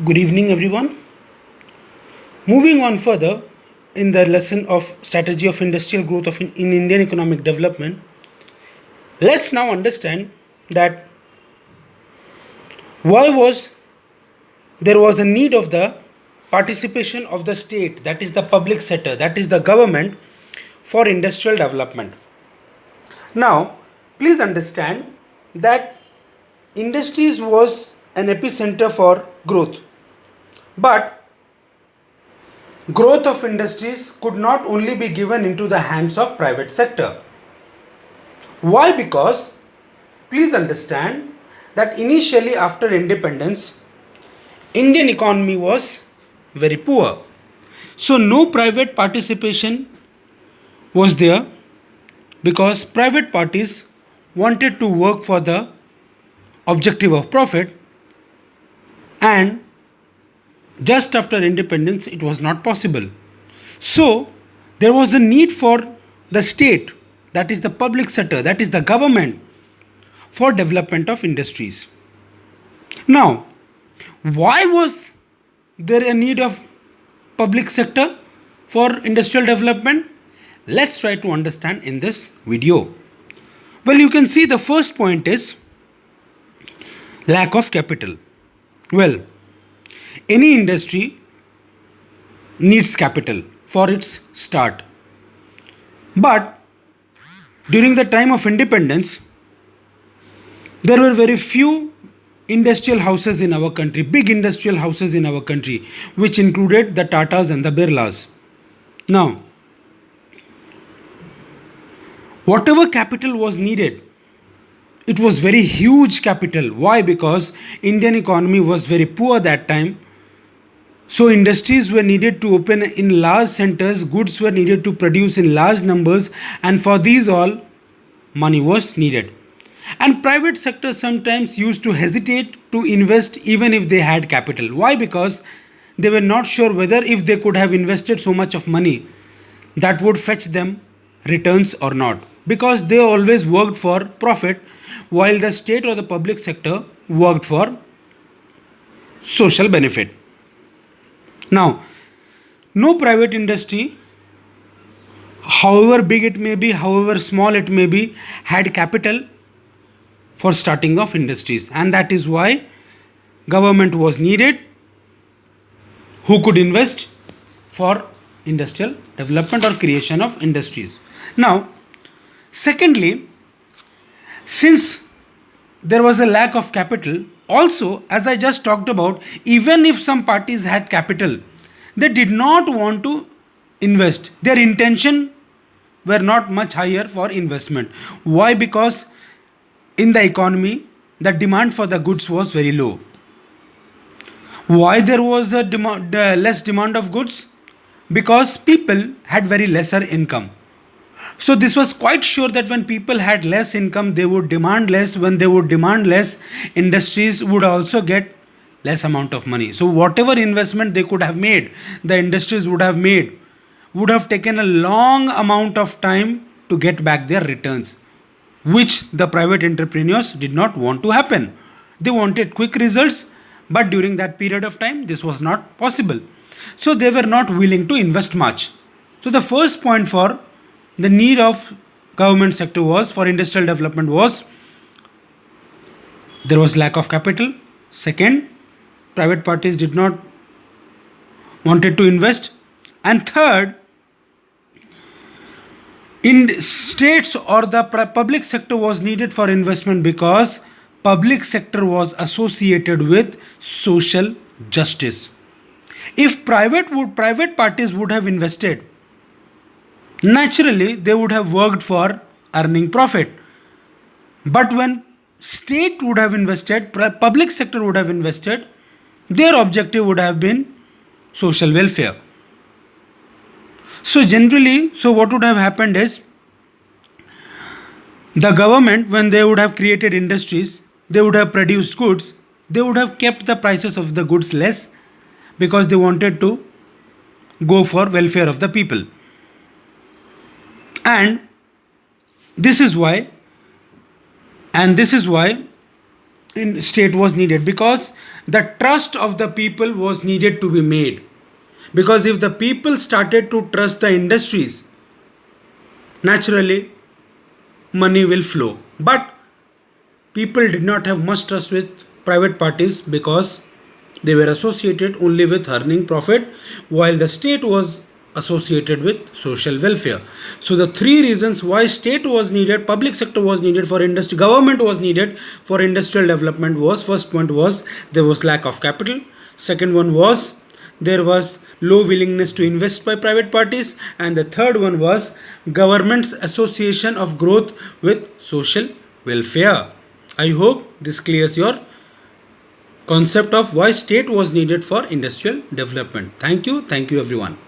Good evening, everyone. Moving on further in the lesson of strategy of industrial growth in Indian economic development, let's now understand that why there was a need of the participation of the state, that is the public sector, that is the government, for industrial development. Now, please understand that industries was an epicenter for growth, but growth of industries could not only be given into the hands of private sector. Why? Because please understand that initially after independence, Indian economy was very poor. So no private participation was there because private parties wanted to work for the objective of profit, and just after independence it was not possible. So there was a need for the state, that is the public sector, that is the government, for development of industries. Now, why was there a need of public sector for industrial development? Let's try to understand in this video. Well, you can see the first point is lack of capital. Well, any industry needs capital for its start. But during the time of independence, there were very few industrial houses in our country, big industrial houses in our country, which included the Tatas and the Birlas. Now, whatever capital was needed, it was very huge capital. Why? Because Indian economy was very poor that time. So industries were needed to open in large centers, goods were needed to produce in large numbers, and for these all, money was needed. And private sector sometimes used to hesitate to invest even if they had capital. Why? Because they were not sure whether if they could have invested so much of money, that would fetch them returns or not. Because they always worked for profit, while the state or the public sector worked for social benefit. Now, no private industry, however big it may be, however small it may be, had capital for starting of industries, and that is why government was needed who could invest for industrial development or creation of industries. Now, secondly, since there was a lack of capital, also as I just talked about, even if some parties had capital, they did not want to invest. Their intention were not much higher for investment. Why? Because in the economy the demand for the goods was very low. Why there was a less demand of goods? Because people had very lesser income. So this was quite sure that when people had less income, they would demand less. When they would demand less, industries would also get less amount of money. So whatever investment they could have made, the industries would have taken a long amount of time to get back their returns, which the private entrepreneurs did not want to happen. They wanted quick results, but during that period of time, this was not possible. So they were not willing to invest much. So the first point for the need of government sector was for industrial development was there was lack of capital. Second, private parties did not wanted to invest. And third, in states or the public sector was needed for investment because public sector was associated with social justice. If private parties would have invested, naturally they would have worked for earning profit. But when state would have invested, public sector would have invested, their objective would have been social welfare. So generally, so what would have happened is the government, when they would have created industries, they would have produced goods, they would have kept the prices of the goods less because they wanted to go for welfare of the people. And this is why in state was needed? Because the trust of the people was needed to be made. Because if the people started to trust the industries, naturally money will flow. But people did not have much trust with private parties because they were associated only with earning profit, while the state was associated with social welfare. So the three reasons why state was needed, public sector was needed for industry, government was needed for industrial development was: first point was there was lack of capital, second one was there was low willingness to invest by private parties, and the third one was government's association of growth with social welfare. I hope this clears your concept of why state was needed for industrial development. Thank you everyone.